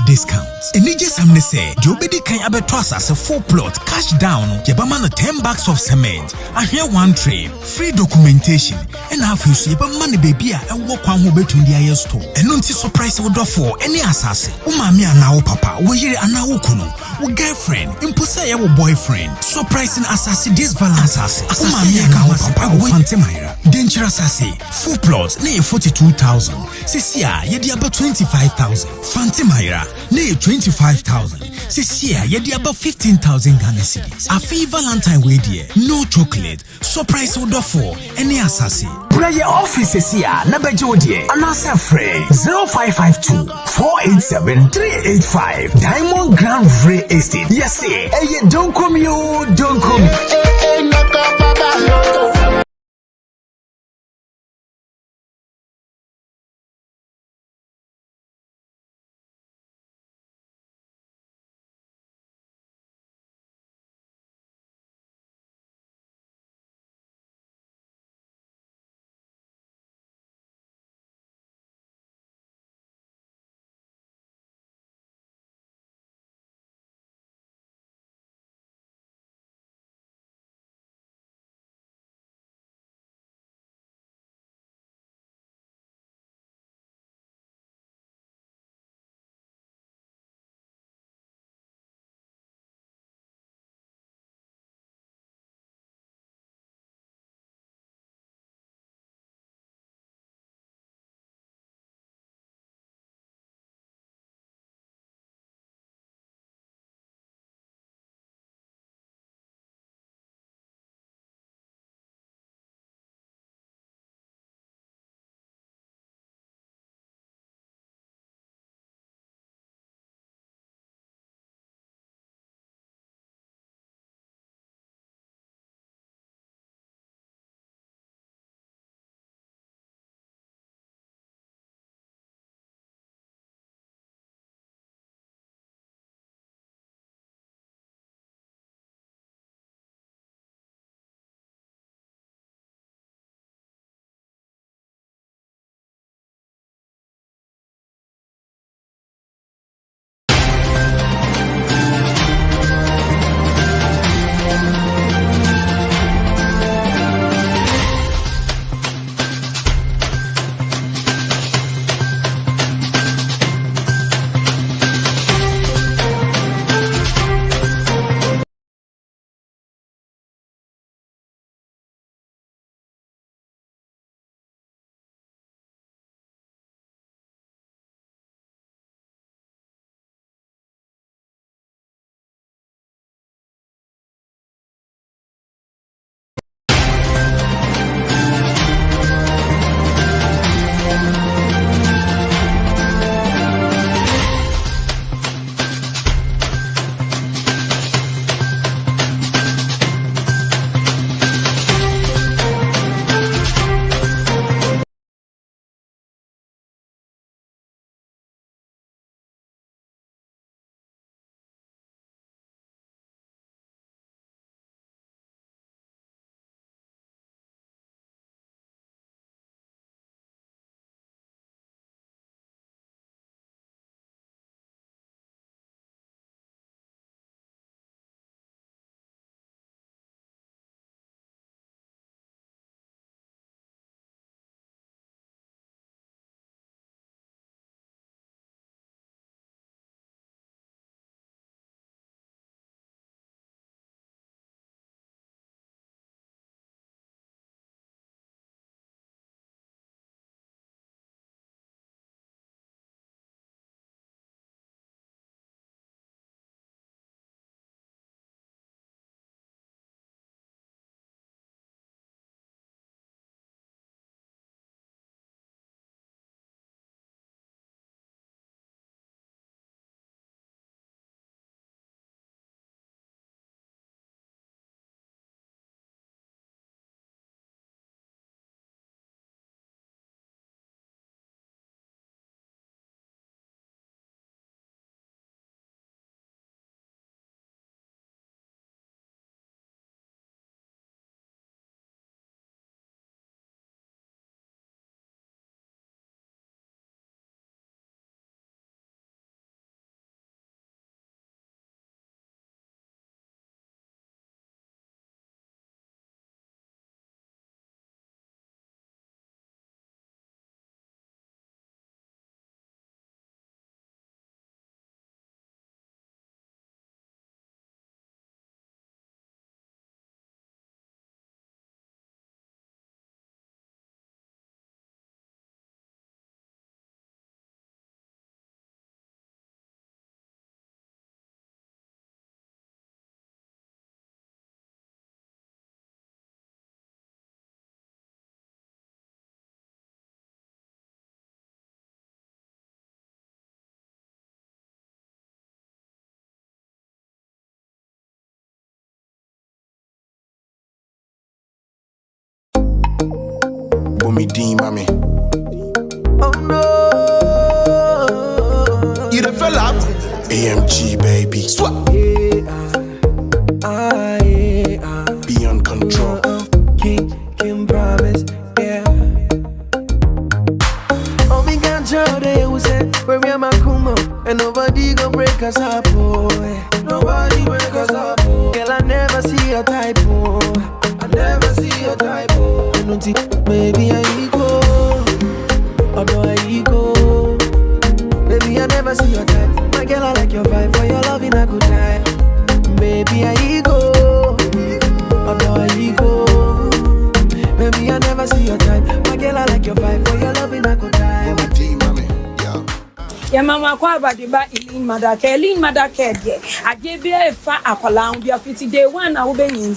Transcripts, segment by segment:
discounts. And you just say, Jobedi can abetos as a full plot, cash down, Yabamana 10 bags of cement. I hear one trade, free documentation, and half you see money baby and walk one over to the store. And don't surprise would for any assassin. Umami and now papa, we hear an now kuno, or girlfriend, impose our boyfriend. Surprising assassin this balance assassin. Umami and now papa, we want dangerous assassin. Full plot, near 42,000. Sisia, yedi about 25,000. Fantimaira, near 25,000. Sisia, yedi about 15,000 Ghana cedis. A fee Valentine way dear, no chocolate. Surprise order for any assassin. Prayer offices here, Nabajodie, and answer free 0552 487 385. Diamond Grand Free Estate. Yes, say, hey, don't come you, don't come. me deem, mommy. Oh no. You the fella? AMG, baby. Swap. Beyond control. King promise, yeah. Oh, me can't show they who said, where me and my kumo, and nobody gon' break us up, oh. Nobody break us up, oh. Girl, I never see your type, oh. I never see your type, oh. I don't see, maybe I go, oh no, I go. Baby, I never see your type. My girl, I like your vibe, for your love in a good time. Baby, I go, oh no, I go. Baby, I never see your type. My girl, I like your vibe, for your love in a good time. Ya mama kwa badiba Elin Madake de agebia efa akwala bia fiti day 1 na wo be nyin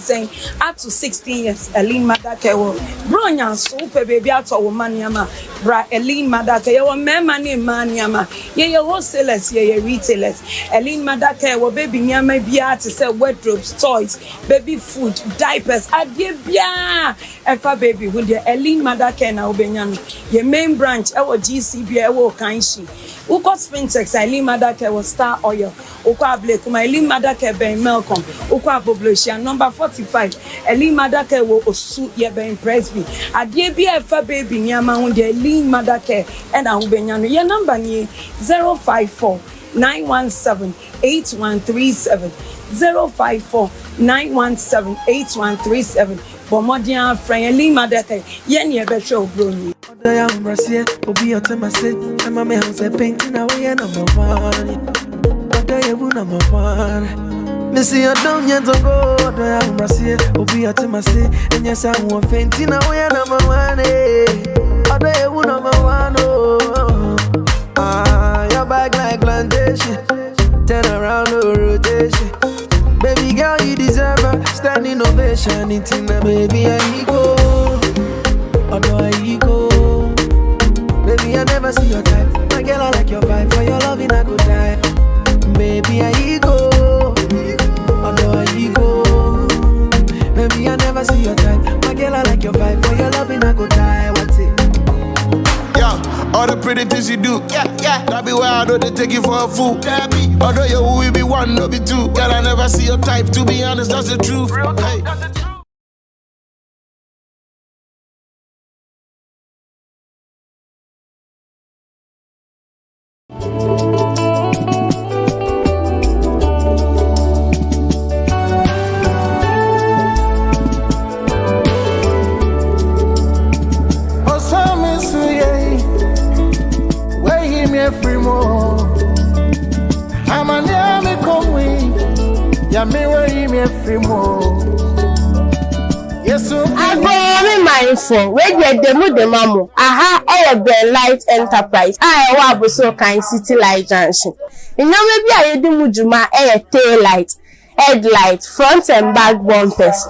up to 16 years Elin Madake wo bronya so pe baby ato wo maniama bra Elin Madake ye wo mema ne maniama ye wholesalers ye retailers Elin Madake wo baby nyama bia te say wardrobes toys baby food diapers agebia efa baby wo de Elin Madake na wo be nyano ye main branch e wo GCB e wo kanshi Uko Spintex, Elin Madake was Star Oil. Uko Ablekuma, Elin Madake Ben Malcolm. Uko Aboblosia, number 45. Elin Madake wo Osu Yeben Presby. Adie fa baby nyama unde Elin Madake and Aubenyano. Your number ni 054 917 8137. 054 917 8137. Bomodian Elin Madake. Yen ye betro brony. I am Brazil, Obi Otemase, and my man said painting away number one. But I am number one. Missy, I don't yet to go. I am Brazil, Obi Otemase, and yes, I am fainting away number one. But I am number one. Oh, your back like plantation, turn around no rotation. Baby girl, you deserve a standing ovation. It's in the baby, I go. Oh no, I go. Baby, I never see your type. My girl, I like your vibe, for your love in a good time. Baby, I go. Oh no, I go. Baby, I never see your type. My girl, I like your vibe, for your love in a good time. What's it? Yeah, all the pretty things you do. Yeah. That be why I know they take you for a fool. Yeah, me. Although you will be one, no be two. Girl, I never see your type. To be honest, that's the truth. Hey. Where the Mudemamu, aha, a light enterprise. I was so kind city light junction. In no maybe I do Mujuma, tail light, headlight, front and back bumpers,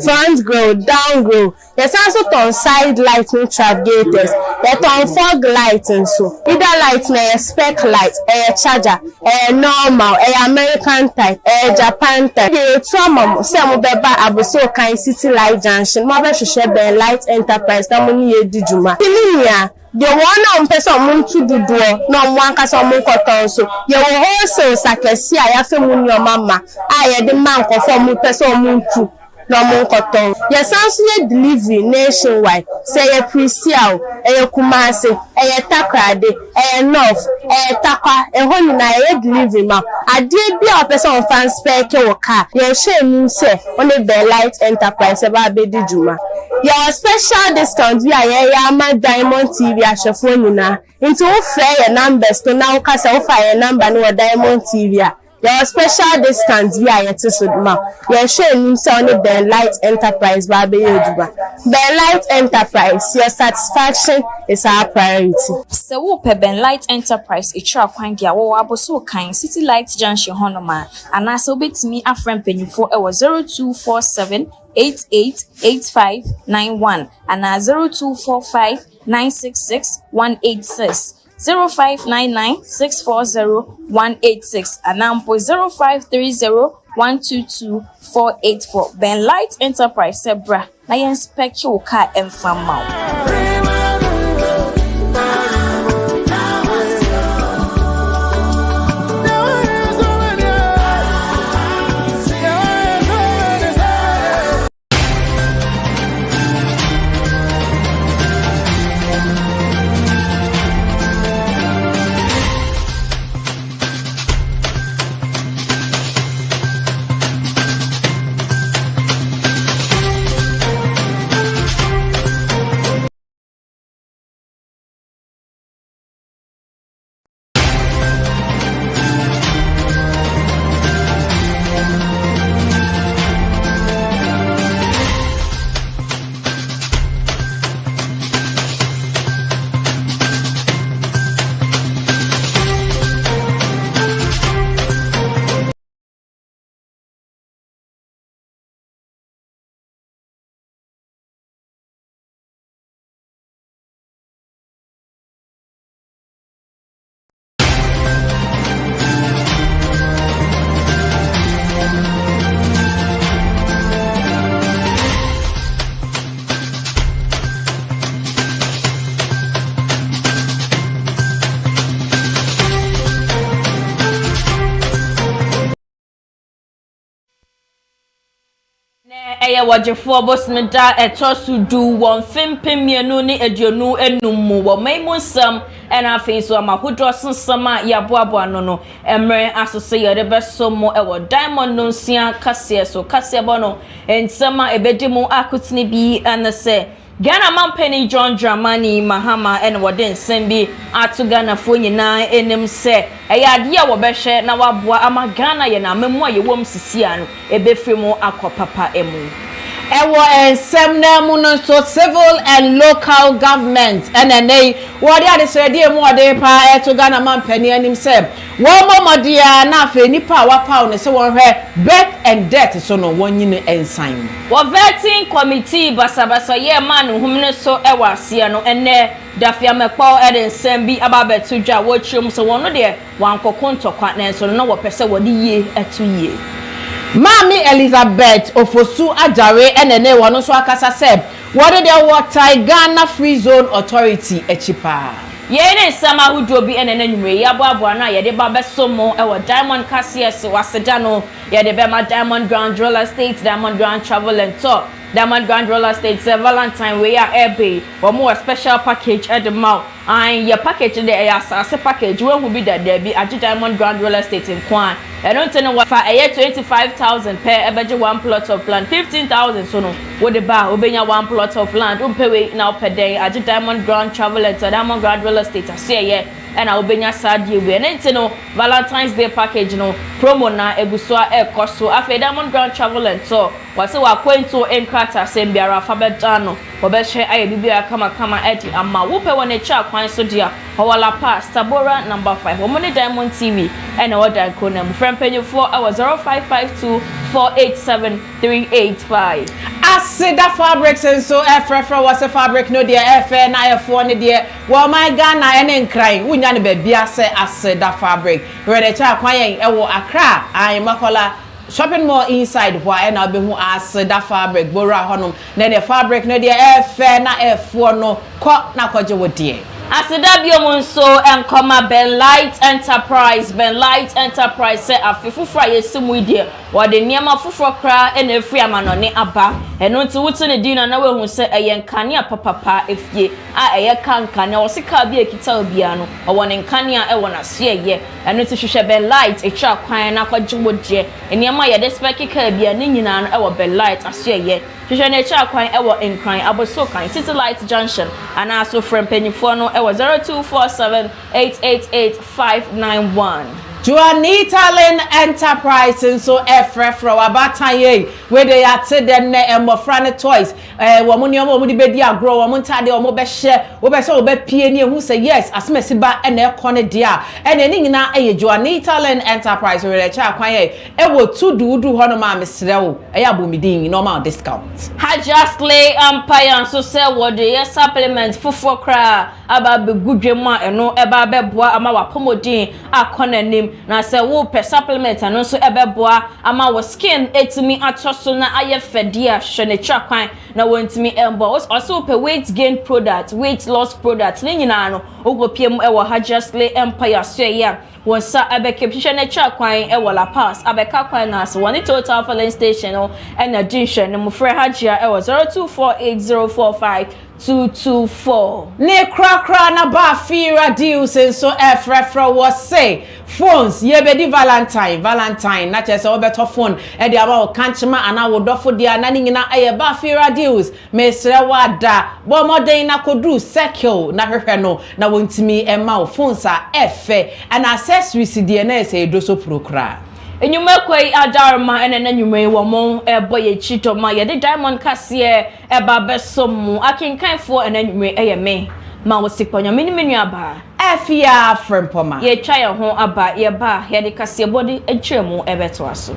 front grill, down grill. There's also on side light no travigators. There's on fog light and so. Either light na spec light, charger, normal, American type, Japan type. The trauma, some beba abuso kind city light junction. Mother should share the light enterprise. That money ye did you ma. The one on person moon to do no one can some more cotton so. You will also sacrifice. I have to moon your mama. I had the man conform with person moon too. No more cotton. Yes, answer delivery nationwide. Say a pre-sale, a Kumasi, a Takrade, a North, a Taka, a Honey delivery ma. I did be a person on fan spare car. Your shame say on the light enterprise about Bedi Juma. Your special discount via Yama Diamond TV at your phone na. Into fair numbers to now cast a fire number no Diamond TV. Your special discount via your Tisudma. Your shame sounded the light enterprise Baby Yoduba. The light enterprise, your satisfaction is our priority. So whoop Ben Light Enterprise a trap find ya wo aboso kind City Light Junction Honoma. And as obit me a friend penny for 0247 888591 and 0245 966 186. 0599 640 186 and Nampo 0530 122 484. Ben Light Enterprise Sebra na yen spec wo car emfama wo. Eye wajefo bosmeda etosu du won fimpemienu ni eduonu enum wo maimunsam ena afenso amahodro sensama yaboabo anono emre asose yede besomo ewo diamond nonsia kase so kase bono ensama ebedimu akutini bi anase Ghana Mampeni John Dramani Mahama and Waden Sembi atu Ghana Funyina enem se eyade a wo behwe na waboa ama Ghana ye na memwa ye wom sisia no ebefremu akopapa emu ewo ensem na mu no so civil and local government enenei wode adesrede emu wode pa eto Ghana Mampeni anim se wo momodia na afa nipa wapaw ne se won hwe birth and death so no wonyine ensan wo vetting committee basabasa ye man humne so ewa asia no ene dafia mekpo edensem bi ababetu dwa wo chim so wono de wankokontokwa na so no wo pese wode ye etu ye Mami Elizabeth Ofosu Ajare enene wono so akasa seb wode de water Ghana Free Zone Authority echipa Yene sama hudo bi enene nwure yaboabo na yede ba besomo ewo Diamond Casius waseda no yede be ma Diamond Grand Roller State Diamond Grand Travel and Tour Diamond Grand Roller State Valentine we are airpay or more special package at the mouth and your package there as a package when will be that there be at Diamond Grand Roller State in Kwan I don't know what for a year 25,000 per ebeje one plot of land 15,000 so no with the bar obenya one plot of land pay now per day at Diamond Grand Travel and Diamond Grand Roller State I say yeah and I'll be sad you and no Valentine's Day package no promo na egusua e koso afa Diamond Grand Travel and Tour wase wa kwento enkrata sembiara alphabetano obehwe aye bibia kama edi ama wope wona cha kwan so dia hawala pass tabora number 5 omone Diamond TV and order kona mfrempenyo 4 hours 0552 487 Asida fabrics and so efrefra was a fabric no dear efe na efo ne dear well my Ghana ene nkran wunya ne bebia se asida fabric where the cha kwan yen ewo Accra ai makola shopping mall inside where na be hu asida fabric bora honum na the fabric no dear efe na efo no ko na koje wo dear Asida biomunso enkoma Ben Light Enterprise say afufufra yesimu ide wode niema fufuro kra ena efri amanone aba eno nti wutu ne dina na we hu se eyenkane apapapa efie a eyekanka wo sika bi ekita obia no owone nkane a ewo na so eye eno nti hwehwe Ben Light etwa kwan na kwagye niema ye de spekika bia ne nyina no ewo Ben Light aso eye hwehwe na etwa kwan ewo nkran aboso kan City Light Junction ana so frempanyfo no ewo 0247888591 Juanita Lynn Enterprise so efrefra wabataye we dey ate den na emofra toys wo mo ni omo di bedi agro wo mo ntade omo be hye wo be se wo be pie ni ehu say yes asmesi ba na ekone dia ene ni nyina eye Juanita Lynn Enterprise we dey cha kwan ye ewo tududu hono ma mesrewo eya bomidin normal discount Hajastley Empire so say wo dey supplement fufo kra aba be gudwemu eno eba beboa ama wapomodin akona nim cream na say wo pe supplement and so ebeboa ama wo skin etimi atoso na aye fede a hwe ne twakwan na wontimi embo also pe weight gain product weight loss product ne nyina no ogopiem e wo Hajjusly Empire so ya wonsa abeke hwe ne twakwan e wo La Paz abeka kwan na so one total filling station no and a junction no mfre hajia e wo 0248052224 ne krakra na ba fira deals so efrefra was say phones ye be di valentine na chese obeto phone e di aba o kanchema ana wo dofo dia na nyina aye ba fira deals mesre wada bo moden na kodu circle na hwehwe no na wontimi ema o phones a efe and accessories die na ese do so prokra enyume kwai adarma ene nyume wo mon boye chito ma ye de diamond kase ba besom akinkanfo ene nyume eye me ma wo siponya menu aba afia frempoma ye twa ye ho aba ye ba ye de kase body etwemu ebeto aso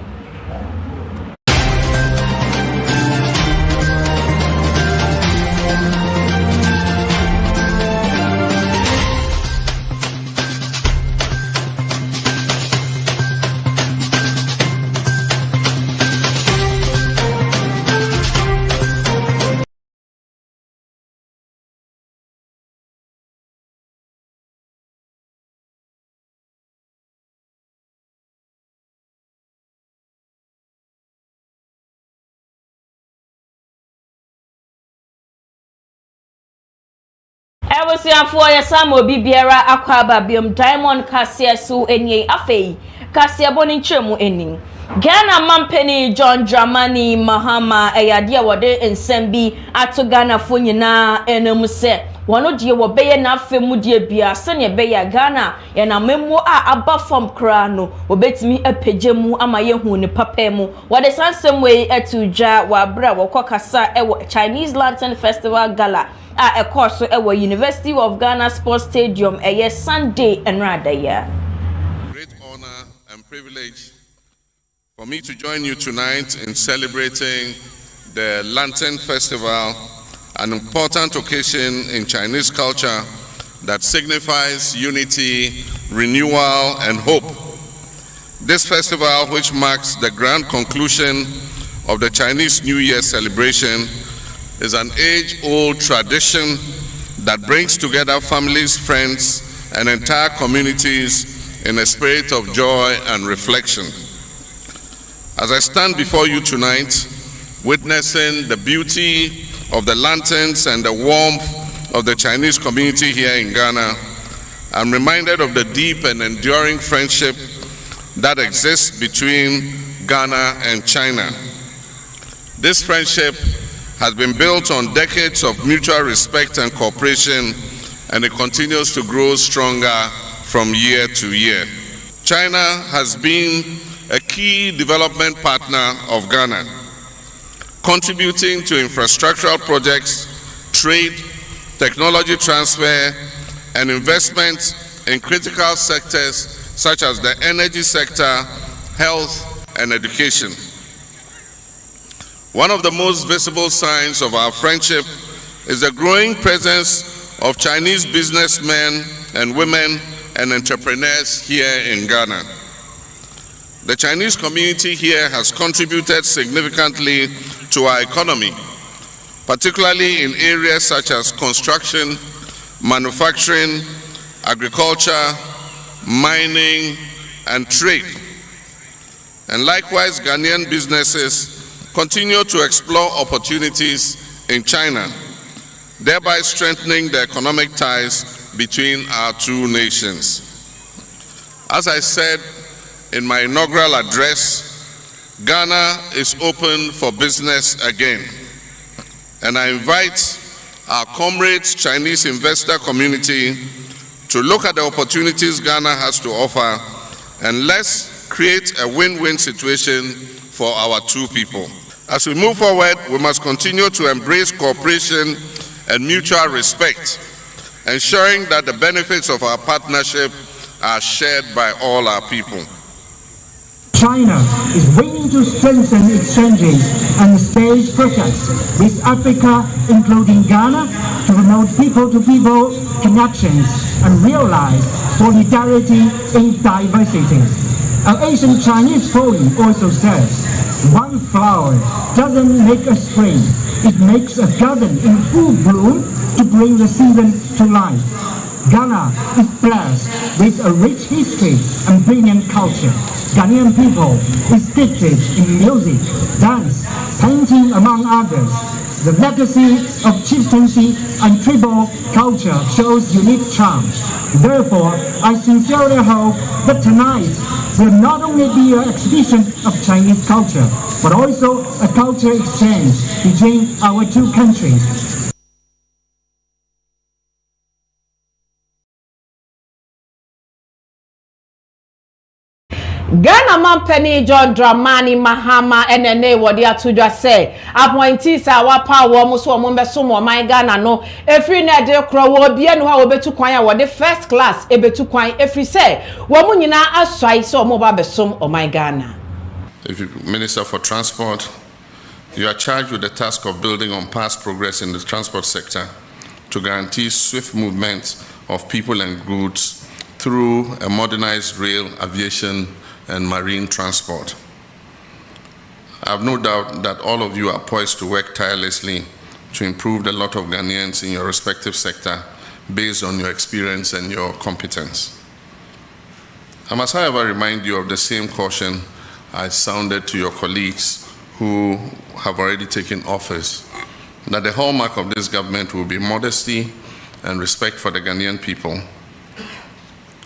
Ewosiafo ya Sam obi biara akwaba biom diamond kase so enie afei kase boni nchemu eni Ghana mampeni John Dramani Mahama eyade wode ensem bi ato Ghana fo nyina enemu se wono die wo beye na afemu die bia se ne beye Ghana ye na memu a aba from kra no obetimi apejemu ama yehu ne papemu wode sansem we etudwa wa bra wo kokasa ewo Chinese Lantern Festival Gala a course ewo University of Ghana Sports Stadium Sunday and rather year. Great honor and privilege for me to join you tonight in celebrating the Lantern Festival, an important occasion in Chinese culture that signifies unity, renewal, and hope. This festival, which marks the grand conclusion of the Chinese New Year celebration, is an age-old tradition that brings together families, friends, and entire communities in a spirit of joy and reflection. As I stand before you tonight, witnessing the beauty of the lanterns and the warmth of the Chinese community here in Ghana, I'm reminded of the deep and enduring friendship that exists between Ghana and China. This friendship has been built on decades of mutual respect and cooperation, and it continues to grow stronger from year to year. China has been a key development partner of Ghana, contributing to infrastructural projects, trade, technology transfer, and investment in critical sectors such as the energy sector, health, and education. One of the most visible signs of our friendship is the growing presence of Chinese businessmen and women and entrepreneurs here in Ghana. The Chinese community here has contributed significantly to our economy, particularly in areas such as construction, manufacturing, agriculture, mining, and trade. And likewise, Ghanaian businesses continue to explore opportunities in China, thereby strengthening the economic ties between our two nations. As I said in my inaugural address, Ghana is open for business again, and I invite our comrades, Chinese investor community, to look at the opportunities Ghana has to offer, and let's create a win-win situation for our two people. As we move forward, we must continue to embrace cooperation and mutual respect, ensuring that the benefits of our partnership are shared by all our people. China is willing to strengthen exchanges and stage protests with Africa, including Ghana, to promote people-to-people connections and realize solidarity in diversity. An ancient Chinese poem also says, one flower doesn't make a spring, it makes a garden in full bloom to bring the season to life. Ghana is blessed with a rich history and brilliant culture. Ghanaian people is gifted in music, dance, painting, among others. The legacy of chieftaincy and tribal culture shows unique charm. Therefore, I sincerely hope that tonight will not only be an exhibition of Chinese culture, but also a culture exchange between our two countries. Ghana Mampeni John Dramani Mahama NNA wodi atudwa say appointees a wapa wo mo so mo beso mo man Ghana no efri na de kro wo bia no ha wo betu kwan a wodi first class ebetu kwan efri say wo mo nyina aswai so mo ba besom o man Ghana. If you Minister for Transport, you are charged with the task of building on past progress in the transport sector to guarantee swift movement of people and goods through a modernized rail, aviation, and marine transport. I have no doubt that all of you are poised to work tirelessly to improve the lot of Ghanaians in your respective sector based on your experience and your competence. I must, however, remind you of the same caution I sounded to your colleagues who have already taken office, that the hallmark of this government will be modesty and respect for the Ghanaian people.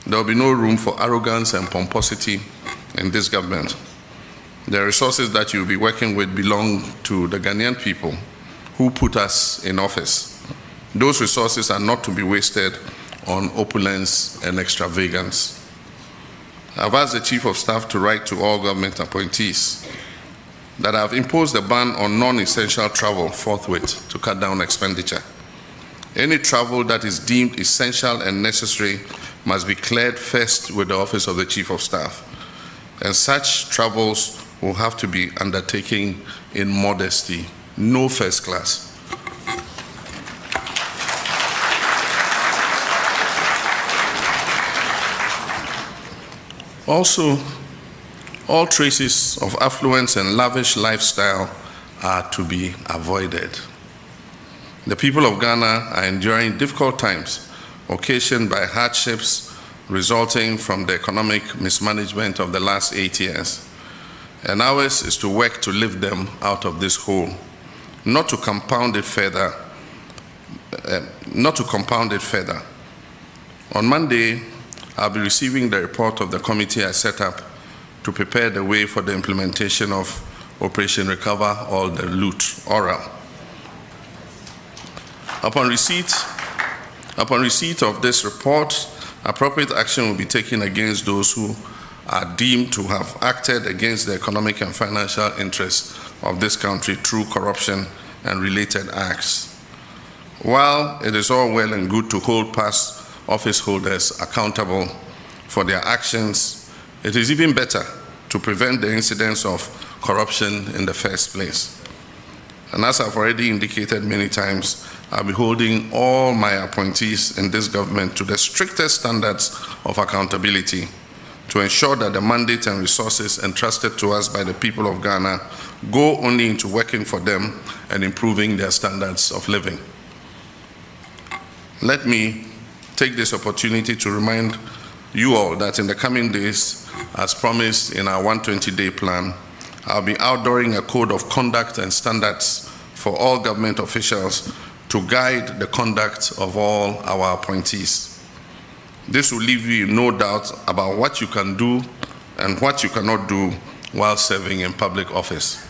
There will be no room for arrogance and pomposity in this government. The resources that you'll be working with belong to the Ghanaian people who put us in office. Those resources are not to be wasted on opulence and extravagance. I've asked the Chief of Staff to write to all government appointees that I've imposed a ban on non-essential travel forthwith to cut down expenditure. Any travel that is deemed essential and necessary must be cleared first with the Office of the Chief of Staff. And such travels will have to be undertaken in modesty, no first class. Also, all traces of affluence and lavish lifestyle are to be avoided. The people of Ghana are enduring difficult times occasioned by hardships resulting from the economic mismanagement of the last 8 years. And ours is to work to lift them out of this hole, not to compound it further. On Monday, I'll be receiving the report of the committee I set up to prepare the way for the implementation of Operation Recover All the Loot, oral. Upon receipt of this report, appropriate action will be taken against those who are deemed to have acted against the economic and financial interests of this country through corruption and related acts. While it is all well and good to hold past office holders accountable for their actions, it is even better to prevent the incidence of corruption in the first place. And as I've already indicated many times, I'll be holding all my appointees in this government to the strictest standards of accountability to ensure that the mandate and resources entrusted to us by the people of Ghana go only into working for them and improving their standards of living. Let me take this opportunity to remind you all that in the coming days, as promised in our 120-day plan, I'll be outdooring a code of conduct and standards for all government officials to guide the conduct of all our appointees. This will leave you in no doubt about what you can do and what you cannot do while serving in public office.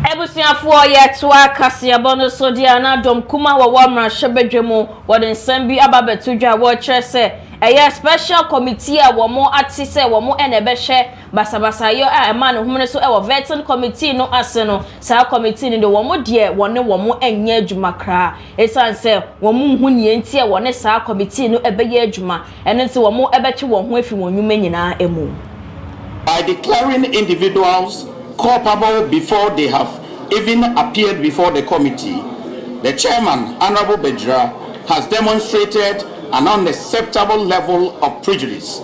Ebusiafo ye toa kase bono so dia na dom kuma wo mra hwebedwemu wo den sambi ababetudwa wo kire se eye special committee a wo mo ati se wo mo ene be hwe basabasa yo a ema no humne so e wo vetting committee no ase no sa committee ni de wo mo de wone wo mo anya adwuma kra esan se wo mo hu nie ntie wone sa committee no ebe ye adwuma ene nti wo mo ebeche wo ho afi wonwuma nyina emu. By declaring individuals culpable before they have even appeared before the committee, the chairman, Honorable Bejra, has demonstrated an unacceptable level of prejudice,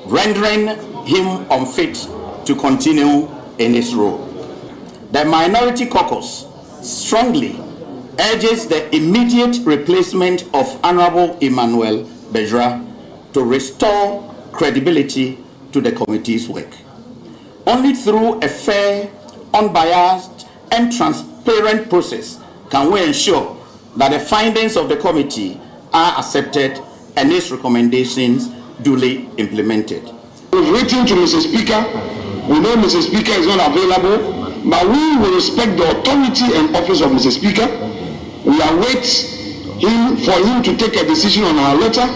rendering him unfit to continue in his role. The Minority Caucus strongly urges the immediate replacement of Honorable Emmanuel Bejra to restore credibility to the committee's work. Only through a fair, unbiased, and transparent process can we ensure that the findings of the committee are accepted and its recommendations duly implemented. We've written to Mr. Speaker. We know Mr. Speaker is not available, but we will respect the authority and office of Mr. Speaker. We await for him to take a decision on our letter.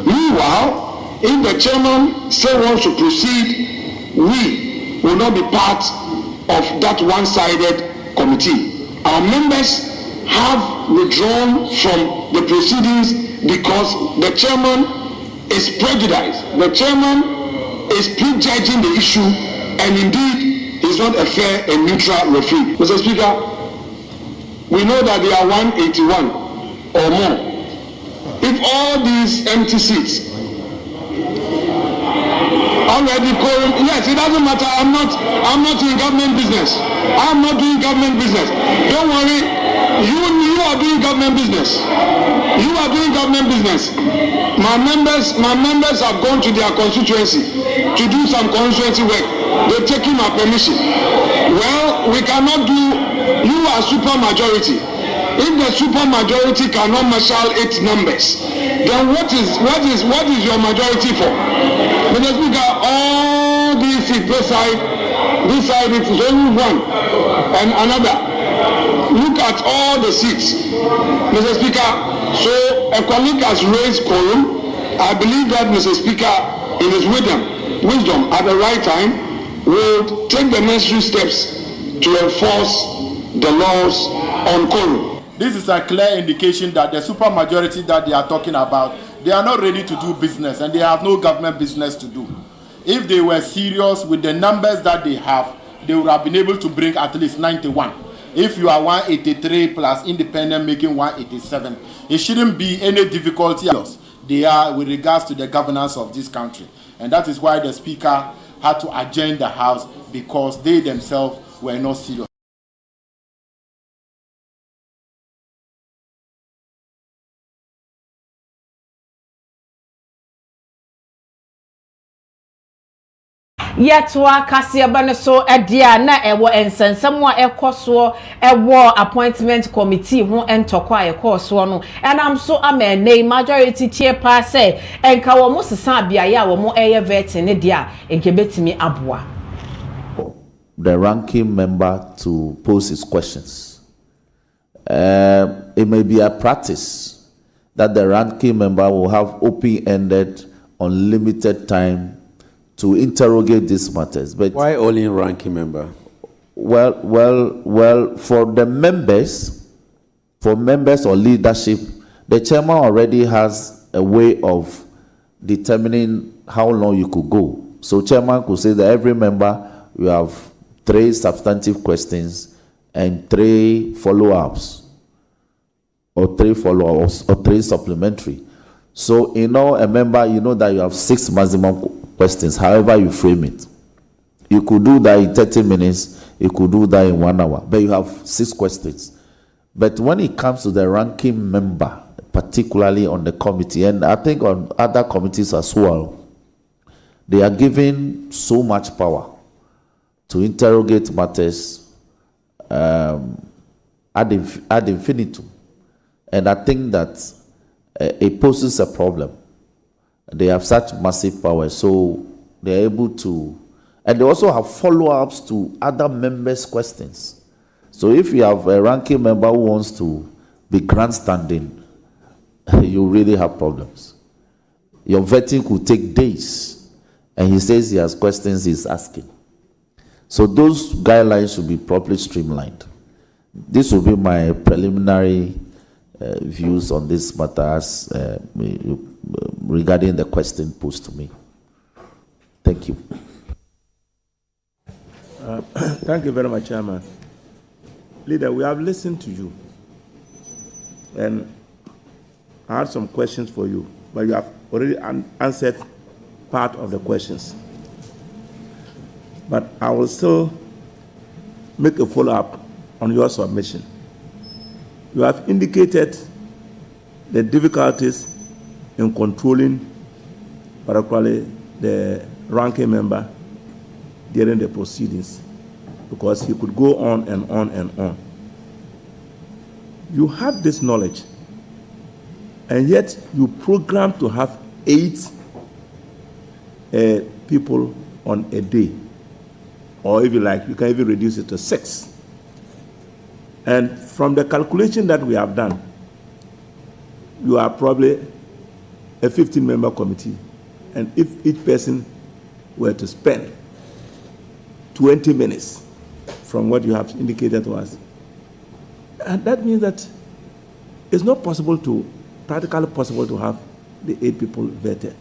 Meanwhile, if the chairman still wants to proceed, we will not be part of that one-sided committee. Our members have withdrawn from the proceedings because the chairman is prejudiced. The chairman is prejudging the issue, and indeed is not a fair and neutral referee. Mr. Speaker, we know that there are 181 or more. If all these empty seats already yes, it doesn't matter. I'm not in government business. I'm not doing government business. Don't worry. You are doing government business. You are doing government business. My members have gone to their constituency to do some constituency work. They're taking my permission. Well, we cannot do. You are super majority. If the super majority cannot marshal its members, then what is your majority for? Mr. Speaker, all these seats, this side it is only one and another. Look at all the seats, Mr. Speaker. So a colleague has raised quorum. I believe that Mr. Speaker, in his wisdom, at the right time, will take the necessary steps to enforce the laws on quorum. This is a clear indication that the supermajority that they are talking about, they are not ready to do business and they have no government business to do. If they were serious with the numbers that they have, they would have been able to bring at least 91. If you are 183 plus independent making 187, it shouldn't be any difficulty they are with regards to the governance of this country. And that is why the Speaker had to adjourn the House, because they themselves were not serious. Yetwa Kasiaba so edia na ewo ensensem a ekoso ewo appointment committee ho entokwa ekoso no enam so amene majority chairperson say enka wo mo sesa biaye a wo mo eye vet ne dia enke betimi aboa. The ranking member to pose his questions. It may be a practice that the ranking member will have open-ended, unlimited time to interrogate these matters. But why only ranking member? Well, for the members, for members or leadership, the chairman already has a way of determining how long you could go. So chairman could say that every member, you have 3 substantive questions and 3 follow-ups, or 3 follow-ups, or 3 supplementary. So a member, you know that you have 6 maximum questions, however you frame it. You could do that in 30 minutes, you could do that in 1 hour, but you have 6 questions. But when it comes to the ranking member, particularly on the committee, and I think on other committees as well, they are given so much power to interrogate matters ad infinitum. And I think that it poses a problem. They have such massive power, so they're able to, and they also have follow-ups to other members' questions. So if you have a ranking member who wants to be grandstanding, you really have problems. Your vetting could take days, and he says he has questions he's asking. So those guidelines should be properly streamlined. This will be my preliminary views on this matter as regarding the question posed to me. Thank you. Thank you very much, Chairman. Leader, we have listened to you. And I had some questions for you, but you have already answered part of the questions. But I will still make a follow-up on your submission. You have indicated the difficulties in controlling, particularly the ranking member during the proceedings, because he could go on and on and on. You have this knowledge, and yet you program to have 8 people on a day, or if you like, you can even reduce it to 6. And from the calculation that we have done, you are probably a 15-member committee, and if each person were to spend 20 minutes from what you have indicated to us, and that means that it's not practically possible to have the 8 people vetted.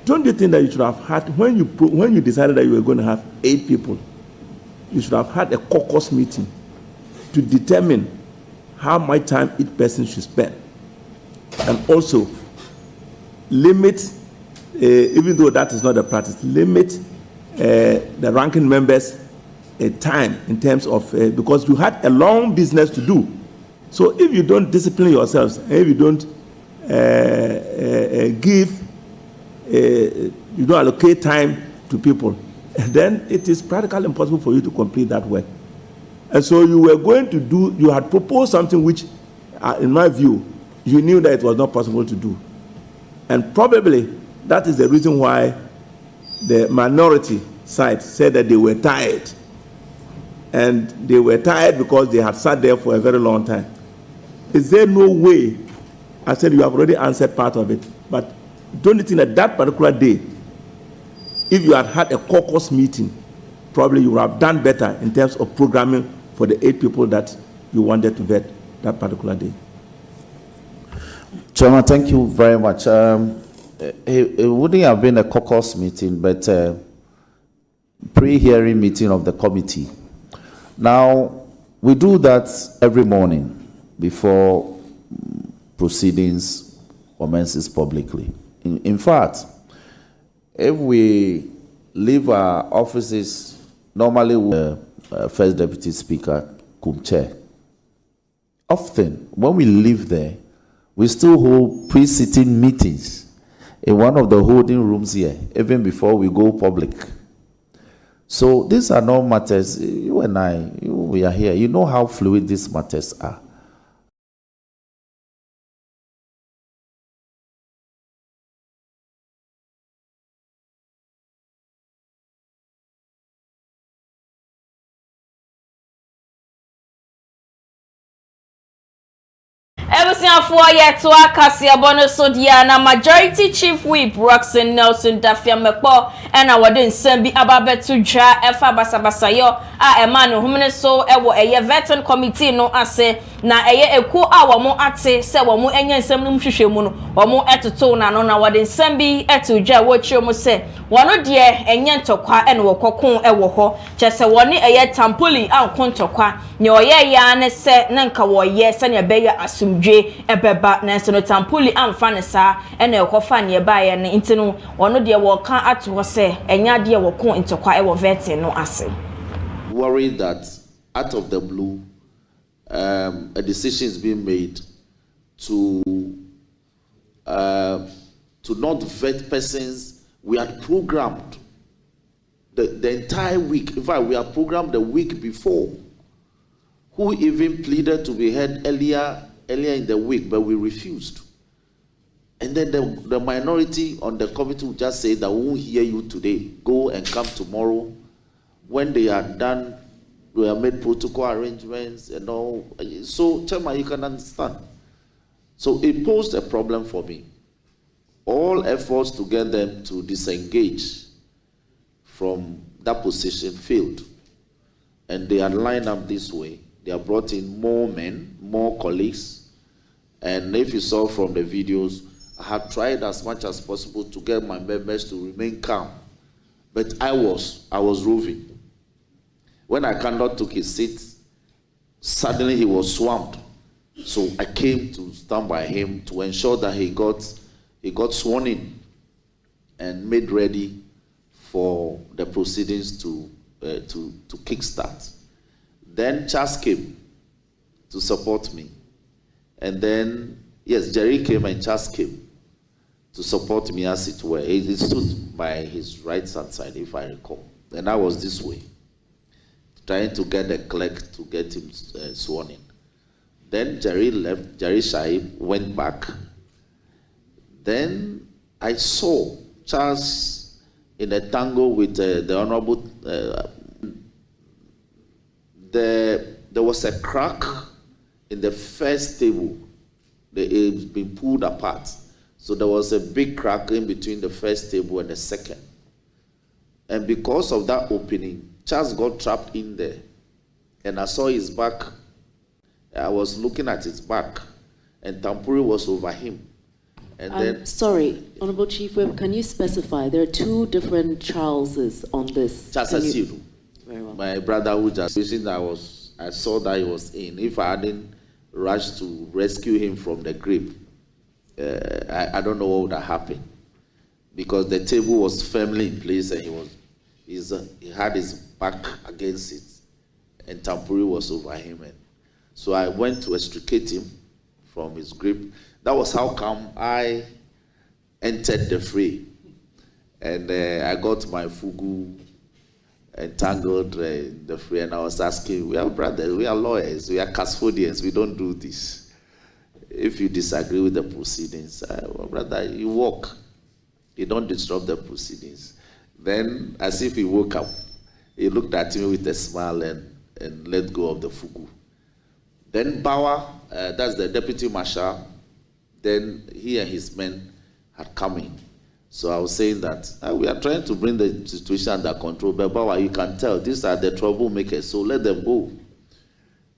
Don't you think that you should have had, when you decided that you were going to have 8 people, you should have had a caucus meeting to determine how much time each person should spend, and also limit, even though that is not a practice, limit the ranking members a time in terms of, because you had a long business to do. So if you don't discipline yourselves, if you don't you don't allocate time to people, then it is practically impossible for you to complete that work. And so you had proposed something which, in my view, you knew that it was not possible to do. And probably that is the reason why the minority side said that they were tired. And they were tired because they had sat there for a very long time. Is there no way? I said you have already answered part of it, but don't you think that particular day, if you had had a caucus meeting, probably you would have done better in terms of programming for the 8 people that you wanted to vet that particular day? Chairman, thank you very much. It wouldn't have been a caucus meeting, but pre-hearing meeting of the committee. Now, we do that every morning before proceedings commences publicly. In fact, if we leave our offices, normally with First Deputy Speaker, Kumche, often when we leave there, we still hold pre-sitting meetings in one of the holding rooms here, even before we go public. So these are not matters, you and I, we are here, you know how fluid these matters are. Ebusiafoɔ yɛ to akase abɔno so dia na majority chief whip Roxanne Nelson Dafia Mekpo ɛna wɔde nsɛm bi ababeto dwa ɛfa basabasayo a ɛma no homene so ɛwɔ ɛyɛ vetting committee no ase na ɛyɛ ekuo a wɔn ate sɛ wɔn enya nsɛm no hwehwɛ mu no wɔn ɛtoto na no na wɔde nsɛm bi ɛto dwa wɔkyerɛ mu sɛ wɔn deɛ ɛnyɛ ntɔkwa ɛna wɔkɔko ɛwɔ hɔ kyɛ sɛ wɔn ɛyɛ tampoli anko ntɔkwa ne ɔyɛ ya ne sɛ ne nka wɔyɛ sɛ ne ɛbɛyɛ asumdwe ɛbɛba na nso no tampoli amfa ne saa ɛna ɛkɔfa ne ɛbaayɛ ne ntino wɔn deɛ wɔka ato hɔ sɛ ɛnya deɛ wɔko ntɔkwa ɛwɔ vetting no ase. Worried that out of the blue a decision is being made to not vet persons we had programmed the entire week. In fact, we had programmed the week before, who even pleaded to be heard earlier in the week, but we refused. And then the minority on the committee would just say that we won't hear you today, go and come tomorrow. When they had done, we have made protocol arrangements and all. So, Chairman, you can understand. So it posed a problem for me. All efforts to get them to disengage from that position failed. And they had lined up this way. They have brought in more men, more colleagues. And if you saw from the videos, I had tried as much as possible to get my members to remain calm. But I was roving. When I cannot took his seat, suddenly he was swamped. So I came to stand by him to ensure that he got sworn in and made ready for the proceedings to kickstart. Then Charles came to support me. And then, yes, Jerry came and Charles came to support me, as it were. He stood by his right hand side, if I recall. And I was this way, trying to get the clerk to get him sworn in. Then Jerry left, Jerry Shaib went back. Then I saw Charles in a tango with the Honorable. There was a crack in the first table. It's been pulled apart. So there was a big crack in between the first table and the second. And because of that opening, Charles got trapped in there. And I saw his back. I was looking at his back. And Tampuri was over him. And then... Sorry, Honorable Chief Whip, can you specify? There are two different Charleses on this. Charles Asiru. Very well. My brother who just I saw that he was in. If I hadn't rushed to rescue him from the grip, I don't know what would have happened, because the table was firmly in place and he had his back against it, and Tampuri was over him. And so I went to extricate him from his grip. That was how come I entered the fray, and I got my fugu entangled in the fray, and I was asking, we are brothers, we are lawyers, we are custodians, we don't do this. If you disagree with the proceedings, well, brother, you walk. You don't disrupt the proceedings. Then, as if he woke up, he looked at me with a smile and let go of the fugu. Then Bauer, that's the deputy marshal, then he and his men had come in. So I was saying that we are trying to bring the situation under control, but Bauer, you can tell, these are the troublemakers, so let them go.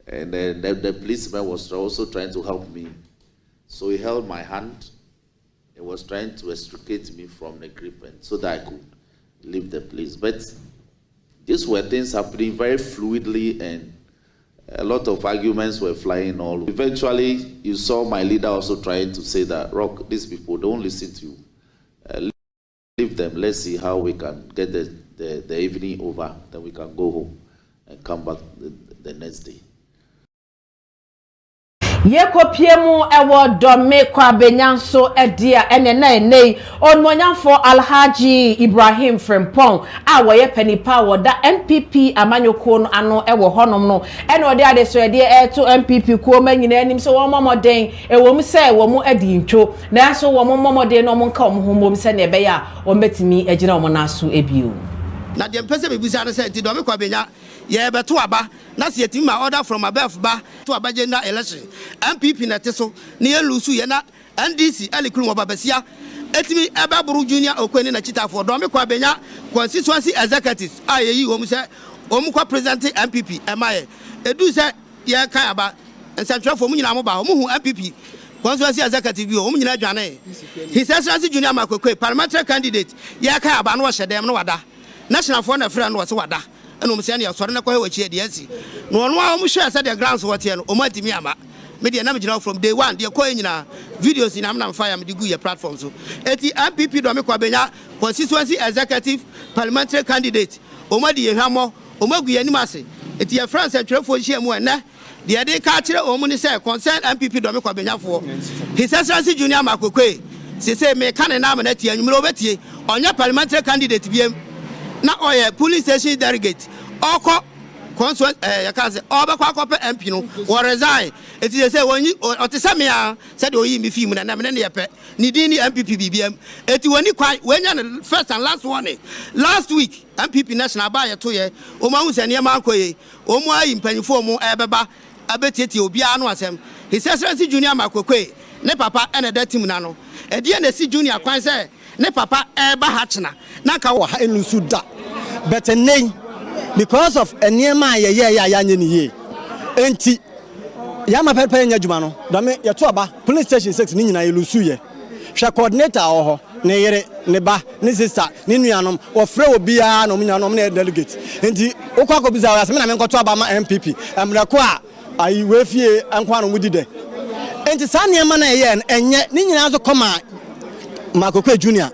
And then the policeman was also trying to help me. So he held my hand and was trying to extricate me from the grip, and so that I could leave the place. But these were things happening very fluidly, and a lot of arguments were flying all over. Eventually, you saw my leader also trying to say that, Rock, these people don't listen to you. Leave them. Let's see how we can get the evening over. Then we can go home and come back the next day. Yekopiemu ewo dome kwa benyanso edia ene onmonyanfo Alhaji Ibrahim Frimpong a woye penipa woda MPP amanyoko no ano ewo honom no ene ode ade so ede to MPP ko manyina anim so wo momoden ewom se wo mu adi ntwo na so wo momoden no monka wo homom se ne be ya wo metimi agina wo naso ebio na de mpese bebusa no se ti dome kwa benya ye beto aba na se yetimi ma order from above ba to abaje na election MPP na teso na ye lusu ye na NDC alikuru obabasia etimi ebaburu junior okweni na chitafo dome kwa benya constituency executives ayeyi wo mu se omukwa president MPP emaye edu se ye kan aba nsantwafo mu nyina mo ba omuhu MPP constituency executive bi o mu nyina dwane his excellency junior makokwe parliamentary candidate ye kan aba no hyedem no wada national for na friend no se wada eno mo se na yasore na kwa wachi de asi no ono a mo hwe se the grounds what here no o matimi ama me de na me gina from day one de ko nyina videos in am na fire me de gu your platform so eti MPP do me kwa benya constituency executive parliamentary candidate o ma de yehwamo o ma gu yanim ase eti ya France atwefo hie mu ene de de ka kire o mu ni se concern MPP do me kwa benya fo his excellency junior makokwe se se me kan na am na tie anwumro betie onya parliamentary candidate biem na oye police station delegate oko consul ya kan se obekwa akope MP no wo resign eti dey say woni otesamia said oyi mi film na me ne yepe ni din ni MPP BBM eti woni kwan wenya ne first and last one last week MPP national ba ye to ye o ma hu se ne ma akoye o mu ayi mpanyifo mu ebeba abetieti obi anu asem his excellency junior makokwe ne papa ene da team na no e die na si junior kwan se ne papa eba ha chena na ka wo ha enusu da but nei because of eniema ya nye ni ye enti ya ma pepe nya djuma no do me ye to aba police station 6 ni nyina elusu ye hwe coordinator ho ne yere ne ba ne sister ne nuanom wo frɛ obi a no nuanom ne delegate enti okwa ko biza ya se me na me nkoto aba ma MPP amrako a ayi wefie ankwa no mudi de enti saa nneɛma na ɛyɛ ɛnyɛ ne nyinaa so kɔma makokwe junior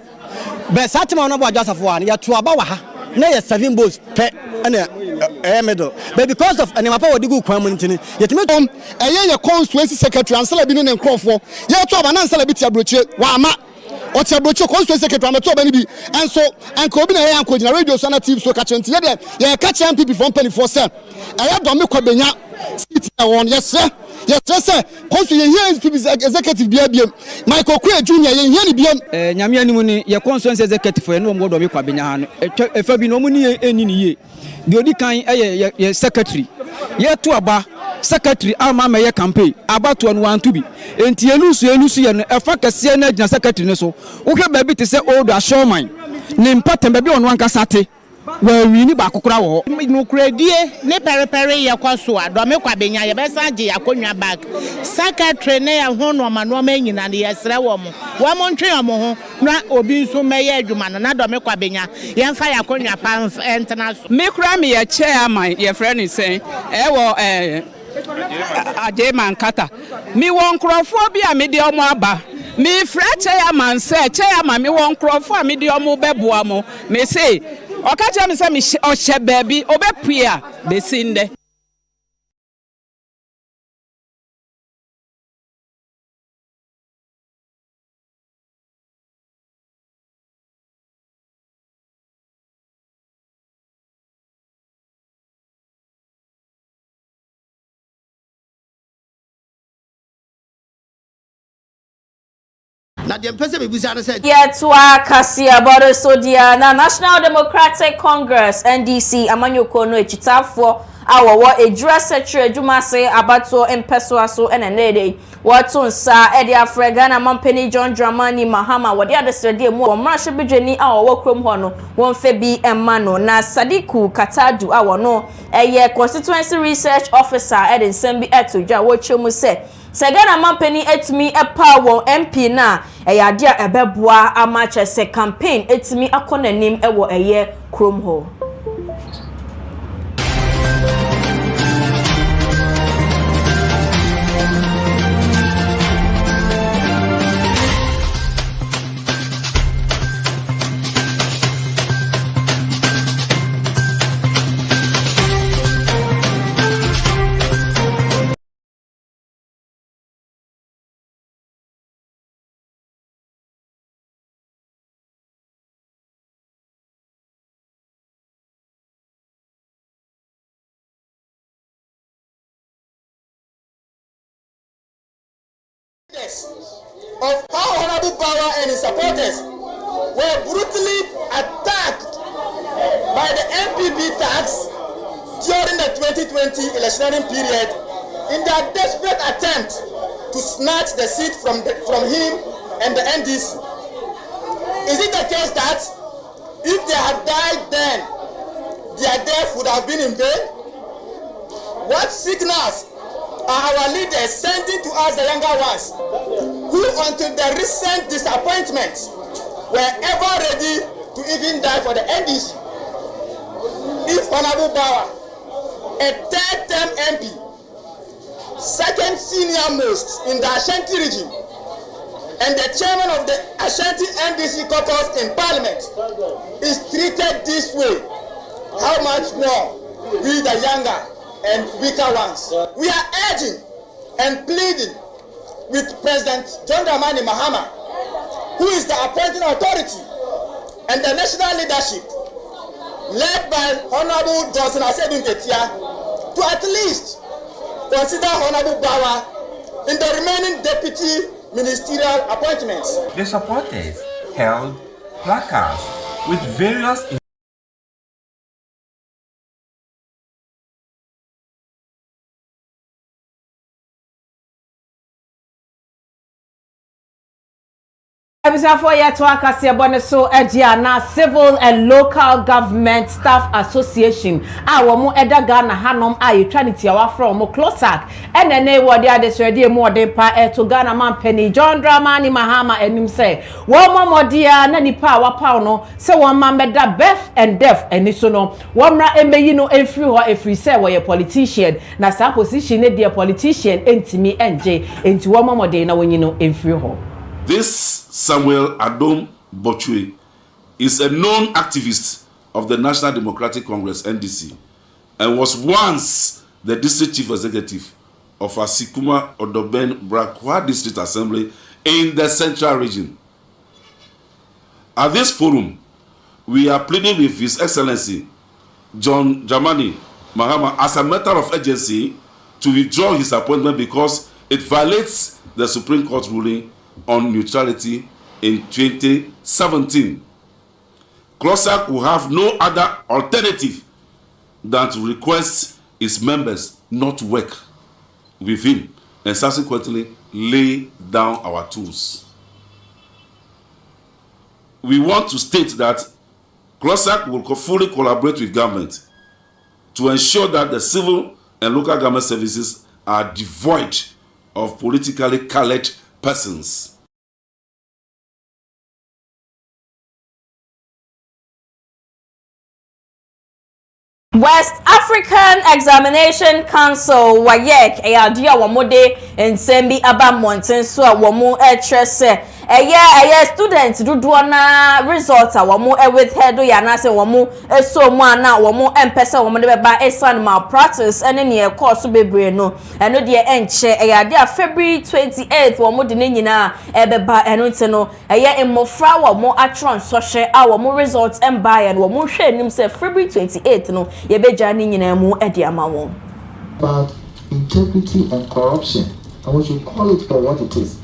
bɛ saa tema no bo adwasafo a ya to aba wa ha na yɛ 7 balls pɛ ɛna middle but because of anema pa wodi gu kwan mu ntini yɛtimi tom ɛyɛ yɛ constituency secretary ansala bi no ne nkrɔfo yɛ to aba na ansala bi ti abrochire wa ama o ti abrochire constituency secretary ameto aba ni bi enso anka obi na yɛ anko gyina radio so na tv so ka kyerɛ nti yɛ ka kyerɛ MPP from penny for sɛ ɛyɛ dɔm me kwabenya seat na wɔn yɛsɛ say konsu ye here executive bia Michael Kwe Junior ye here ni bia nyame animu ni ye constituency executive e no mo do me kwabenya ha no efa bi no mo ni eni ni ye bi odi kan ye secretary ye to aba secretary ama me ye campaign aba to no wan to bi enti elusu ye no efa kase na agina secretary ne so wo hwe ba bi te se old ashoman ne mpatem ba bi ono anka sate well we ni ba kokora wo no kredie ne perepere ye kwaso a do me kwabenya ye be sanje akonwa back secretary ne ya ho no ma no ma nyina ne ye sere wo mo ntwe wo ho na obi nso meye adwuma no na do me kwabenya ye mfa ya akonwa pa entena so me kra me ye chairman ye friend ni sen e wo Ajema Nkata mi won krofo bi a me de omo aba mi fra chairman say chairman mi won krofo a me de omo beboa mo me say okacha mi say mi ohye baabi obepue a besinde Yetwa Kasia Bodo Sodia na National Democratic Congress NDC amanyoko no echitafo awowo ejura secretary adwumase abato empeso aso enenede wato nsa Eddyphils Ghana Mampeni John Dramani Mahama wode adesrede mu omrahye bedwani awowo krom ho no wonfe bi emma no na Sadiku Katadu awono eye constituency research officer edensem bi etodwa wo chemu se Ghana Mampeni etimi epa won MP na eyade a ebeboa amache se campaign etimi akonanim ewo eye krom ho. Of how Honorable Bawa and his supporters were brutally attacked by the MPP tax during the 2020 electioneering period in their desperate attempt to snatch the seat from him and the NDC. Is it the case that if they had died then, their death would have been in vain? What signals are our leaders sending to us, the younger ones, who until the recent disappointments were ever ready to even die for the NDC? If Honorable Bawa, a third-term MP, second senior most in the Ashanti region, and the chairman of the Ashanti NDC caucus in Parliament, is treated this way, how much more we the younger and weaker ones? We are urging and pleading with President John Dramani Mahama, who is the appointing authority, and the national leadership, led by Honorable Johnson Asedun Ketia, to at least consider Honorable Bawa in the remaining deputy ministerial appointments. The supporters held placards with various Ebisafo yeto akase bone so egia na Civil and Local Government Staff Association wo eda Ghana hanom yetwa ne tiawa from mo closak enene wode adesrede mu ode pa to Ghana man penny John Dramani Mahama enim say wo momodia na nipa wapa no se wo man beda birth and death eni so no wo mra emeyi no efri ho efri say wo ye politician na sa position ne de politician entimi enje enti wo momode na wonyi no efri ho. This Samuel Adom Bochwe is a known activist of the National Democratic Congress, NDC, and was once the district chief executive of Asikuma Odoben Brakwa District Assembly in the Central Region. At this forum, we are pleading with His Excellency John Dramani Mahama as a matter of urgency to withdraw his appointment because it violates the Supreme Court ruling on neutrality in 2017. CLOSAC will have no other alternative than to request its members not to work with him and subsequently lay down our tools. We want to state that CLOSAC will fully collaborate with government to ensure that the civil and local government services are devoid of politically colored persons. West African Examination Council WAEC eyadia womode ensembi aba monten so a womu etrese eye students dodo na result a womu withhead ya na se womu eso mu ana womu empese womu de beba esan malpractice ene ne course bebre no eno de enche eyadia February 28th womu de nyina ebeba eno nte no eye emofra womu atron sohye a womu results emba ya womu hwe nim se February 28th no about integrity and corruption, and we should call it for what it is.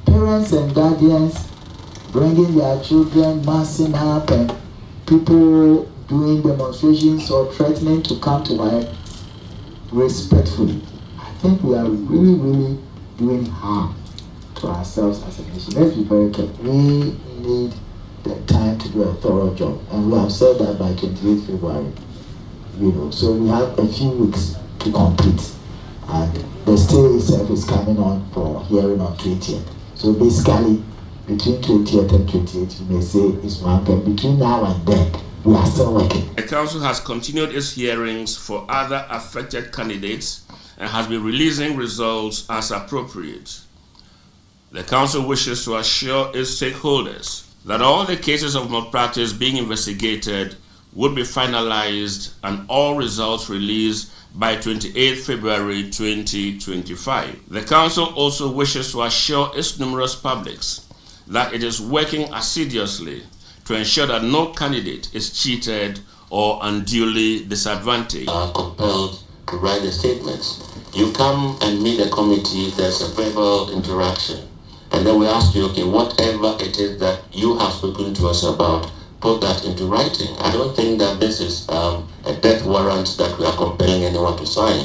Parents and guardians bringing their children, massing up, and people doing demonstrations or threatening to come to work respectfully. I think we are really doing harm to ourselves as a nation. Let's be very careful. We need the time to do a thorough job, and we have said that by 28th February. So we have a few weeks to complete, and the stay itself is coming on for hearing on 20th. So basically, between 20th and 28th, you may say it's one, but between now and then, we are still working. The council has continued its hearings for other affected candidates and has been releasing results as appropriate. The council wishes to assure its stakeholders that all the cases of malpractice being investigated would be finalized and all results released by 28 February 2025. The Council also wishes to assure its numerous publics that it is working assiduously to ensure that no candidate is cheated or unduly disadvantaged. Are compelled to write the statements. You come and meet the committee, there's a verbal interaction, and then we ask you, okay, whatever it is that you have spoken to us about, put that into writing. I don't think that this is a death warrant that we are compelling anyone to sign.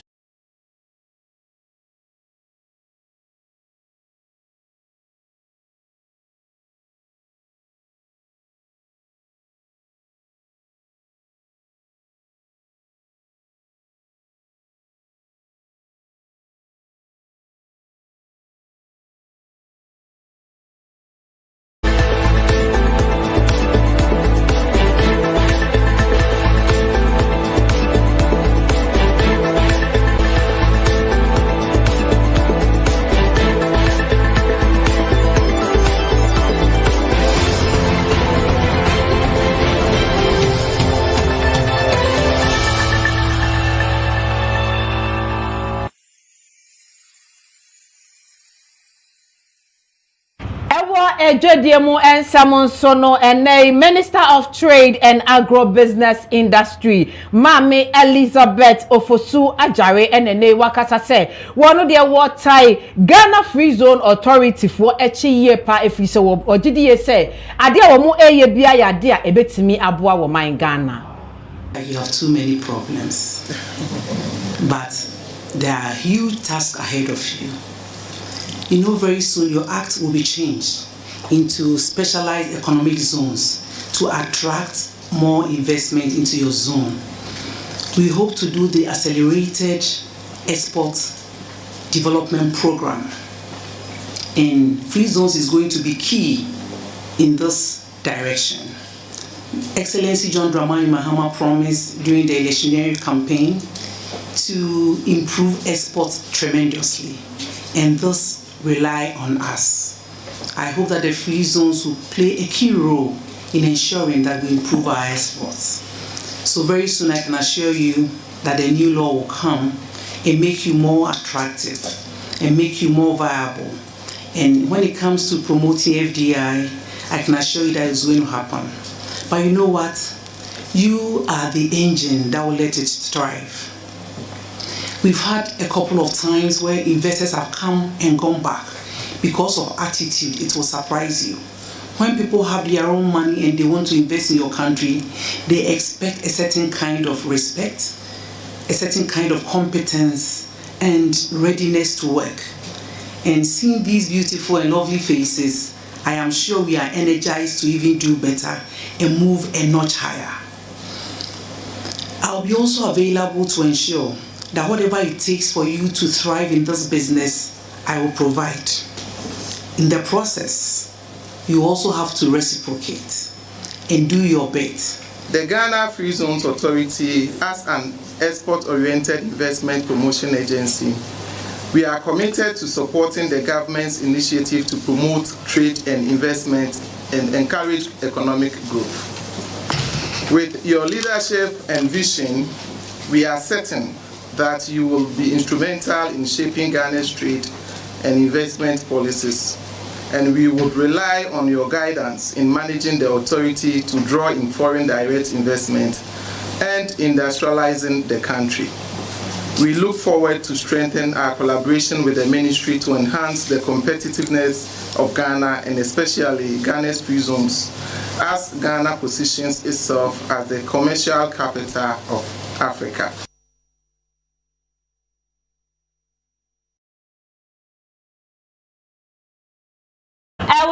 Ejodiemu Ensamon Sono and Minister of Trade and Agro-Business Industry, Mami Elizabeth Ofosu Ajare and Wakasa say, one of their water Ghana Free Zone Authority for echi year pa efiso or GDA say, Adia Omu Eye Bia Yadia Ebetimi Abua Woma in Ghana. You have too many problems, but there are huge tasks ahead of you. You know, very soon your act will be changed. into specialized economic zones to attract more investment into your zone. We hope to do the accelerated export development program, and free zones is going to be key in this direction. Excellency John Dramani Mahama promised during the electioneering campaign to improve exports tremendously, and this rely on us. I hope that the free zones will play a key role in ensuring that we improve our exports. So very soon I can assure you that the new law will come and make you more attractive and make you more viable. And when it comes to promoting FDI, I can assure you that it's going to happen. But you know what? You are the engine that will let it thrive. We've had a couple of times where investors have come and gone back because of attitude. It will surprise you. When people have their own money and they want to invest in your country, they expect a certain kind of respect, a certain kind of competence and readiness to work. And seeing these beautiful and lovely faces, I am sure we are energized to even do better and move a notch higher. I'll be also available to ensure that whatever it takes for you to thrive in this business, I will provide. In the process, you also have to reciprocate and do your bit. The Ghana Free Zones Authority, as an export-oriented investment promotion agency, we are committed to supporting the government's initiative to promote trade and investment and encourage economic growth. With your leadership and vision, we are certain that you will be instrumental in shaping Ghana's trade and investment policies, and we would rely on your guidance in managing the authority to draw in foreign direct investment and industrializing the country. We look forward to strengthen our collaboration with the ministry to enhance the competitiveness of Ghana and especially Ghana's free zones, as Ghana positions itself as the commercial capital of Africa.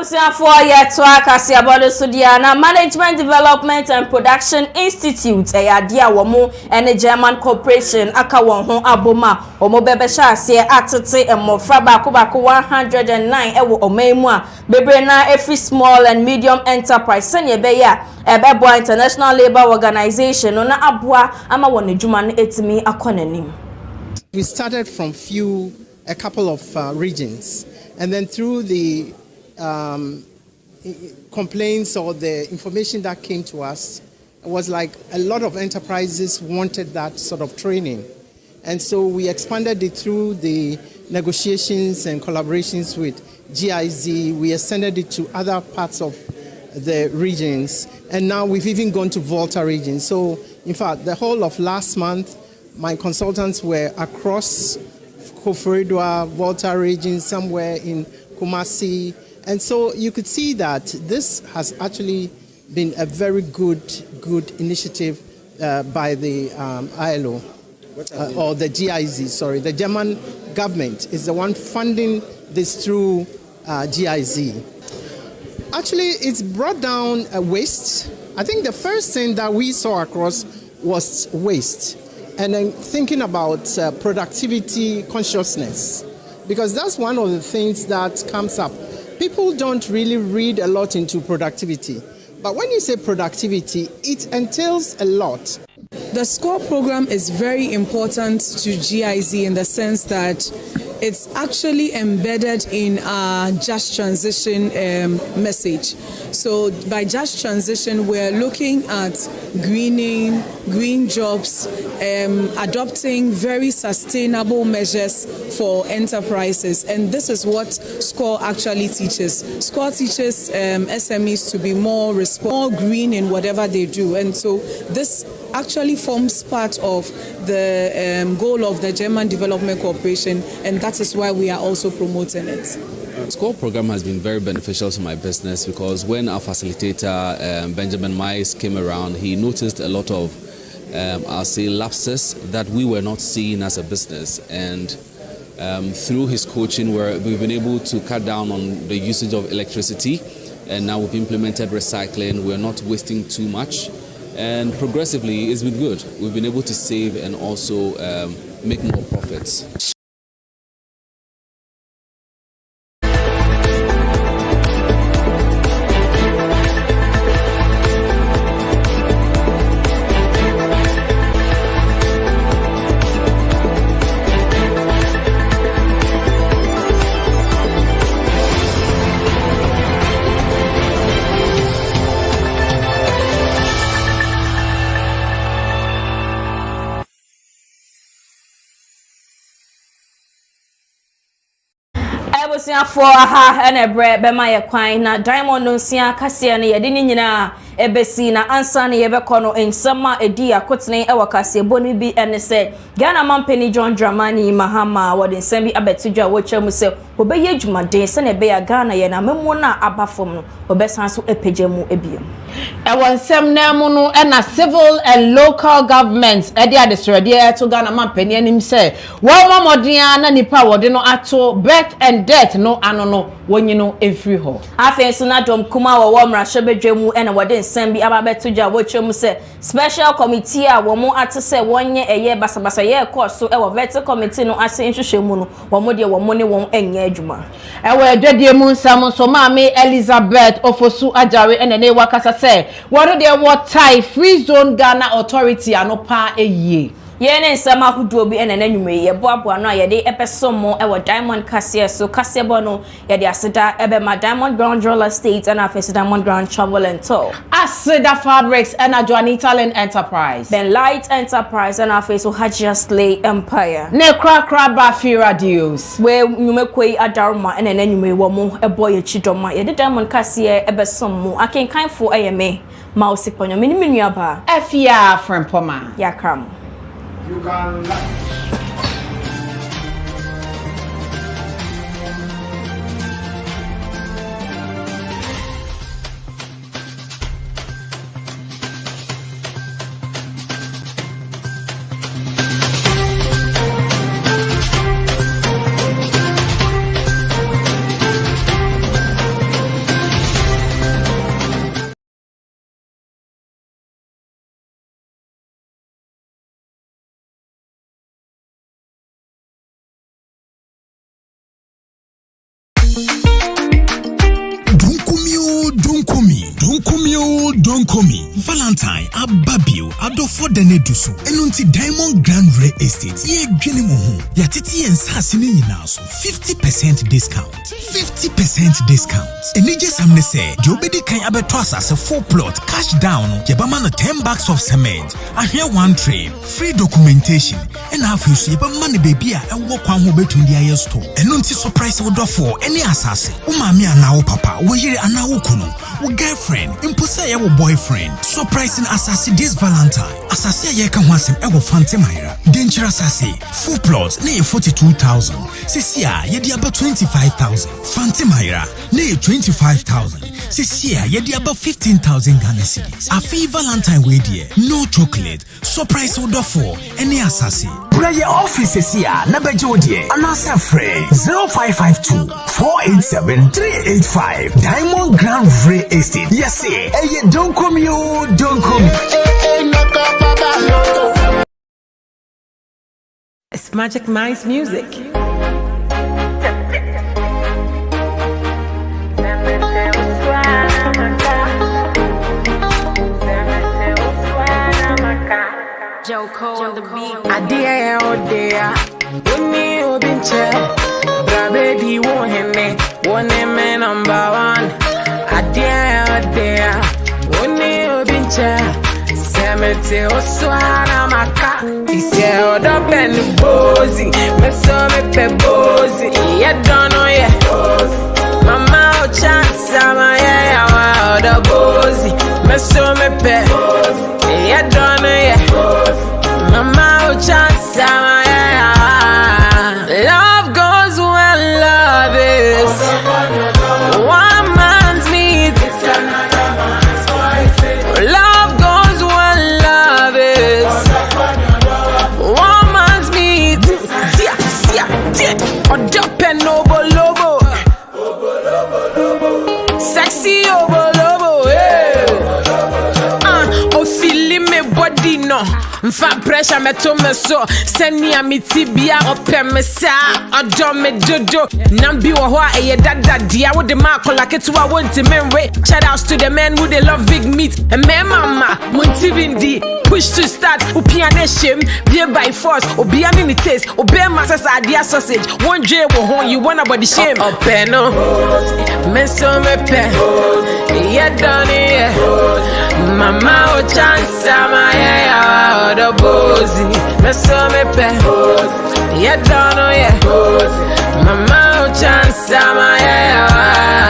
For yet to Akasia Sudiana Management Development and Production Institute, a dear woman and a German corporation, Akawon Aboma, Omo Bebesha, say Atete and Mofraba Kubako 109 Ewo Omemwa, Bebrena, every small and medium enterprise, Senya Beya, Ebebo International Labour Organization, Ona Abwa, Amawone Juman Etimi Akonenim. We started from a couple of regions, and then through the complaints or the information that came to us, it was like a lot of enterprises wanted that sort of training. And so we expanded it through the negotiations and collaborations with GIZ. We extended it to other parts of the regions. And now we've even gone to Volta region. So in fact, the whole of last month, my consultants were across Koforidua, Volta region, somewhere in Kumasi. And so you could see that this has actually been a very good initiative by the ILO, or the GIZ, sorry. The German government is the one funding this through GIZ. Actually, it's brought down waste. I think the first thing that we saw across was waste. And then thinking about productivity consciousness, because that's one of the things that comes up. People don't really read a lot into productivity. But when you say productivity, it entails a lot. The SCORE program is very important to GIZ in the sense that it's actually embedded in our Just Transition message. So by Just Transition, we're looking at greening, green jobs, adopting very sustainable measures for enterprises. And this is what SCORE actually teaches. SCORE teaches SMEs to be more green in whatever they do. And so this actually forms part of the goal of the German Development Corporation, and that is why we are also promoting it. The SCORE program has been very beneficial to my business because when our facilitator, Benjamin Mice, came around, he noticed a lot of, I'll say, lapses that we were not seeing as a business. And through his coaching, we've been able to cut down on the usage of electricity and now we've implemented recycling. We're not wasting too much, and progressively it's been good. We've been able to save and also make more profits. For ha and a bread by my quine, na diamond no sia Cassian, ye didn't ebesi na ansa na yebekọ no ensama edi akotene e wakase boni bi ene se Ghana mampeni John Dramani Mahama wode nsem bi abetudwa wochemu se obeye dwumaden se na be ya Ghana ye na memo na abafom no obesan so epejemu ebiem e wonsem na mu no e na civil and local governments e dia desrede e to Ghana mampeni anim se wo momodia na nipa wode no ato birth and death no ano no wonyi no efri ho afen so na dom kuma wo mrahye bedwemu e na wode nsem bi ababetudwa wochemu se special committee a wo mo ate se wonye eye basabasa ye course so e wo vet committee no ase nhwehwemu no wo mo de wo mo ne won enye adwuma e wo adwadie mu nsam so maame Elizabeth Ofosu Ajare ene ne wakasa se wo de wo tie free zone Ghana authority anopa eyie yene nsama hudu obi ene nanwume ye boaboa no ye epesomo e wo Diamond Cassia so Cassia bono ye de aseda ebe ma Diamond Ground Roller State and after Diamond Ground Travel and Tour Aseda Fabrics and Joanita Talent Enterprise then Light Enterprise and after so Hajia Slay Empire ne kra Bafi Radios we nyume kwei adarma ene nanwume wo mo eboy chidoma ye de Diamond Cassia ebesomo akenkanfo ayeme ma osiponyo mini aba afia frempoma yakram you can Don't call me Valentine Ababio Adofo Deneduso Enunti Diamond Grand Rare Estate ye dwene mo ho ya titi ensase ne nyina so 50% discount enije samne se de obedi kan abeto asase full plot cash down ye ba man 10 bags of cement ahwe one tray free documentation and afi so ye ba man baby a enwo kwan ho betundi aye store enunti surprise wodofo ene asase wo maami ana wo papa wo yire ana wo kunu wo girlfriend imposa ye wo boyfriend surprising assassin this Valentine assassin ye kan ho asem e wo fantemira danger assassin full plot na 42,000 sisia ye dia about 25,000 fantemira na 25,000 sisia ye dia about 15,000 Ghana cedis afi Valentine we there no chocolate surprise order for any assassin prayer office sisia na beje odie anasa free 0552 487 385 Diamond Grand Rare Estate yes hey don't come you don't come it's Magic Nice music. Joko on the beat. Adia odea, uni obinche, brabe di wohene, one man number one. Adia odea, uni obinche, semete oswana maka. Ise odo ben bozi, meso me pe bozi. Ye don't know ye, mama o chance ama ye awa odo bozi, meso me pe. Ye don't know ye. Mama, chance, love goes when love is one man's meat. Love goes when love is one man's meat. Or dopin' noble lobo. Sexy, Mfa pressure me to me so. Send me a mitibia open me sa. Odo me dodo. Nambi wo ho a dada dia with the mark like it to a want to men way. Shout outs to the men who they love big meat. And me mama, muntivindi. Push to start, upiane shim, beer by force, or be an in the taste, or bear masses idea sausage. One J will home you one about the shame. Oh, penno, meso me pen, yeah, done it. Mama, oh, chance, my yeah, the bozy, meso me pen, yeah, done it. Mama, oh, chance, my yeah.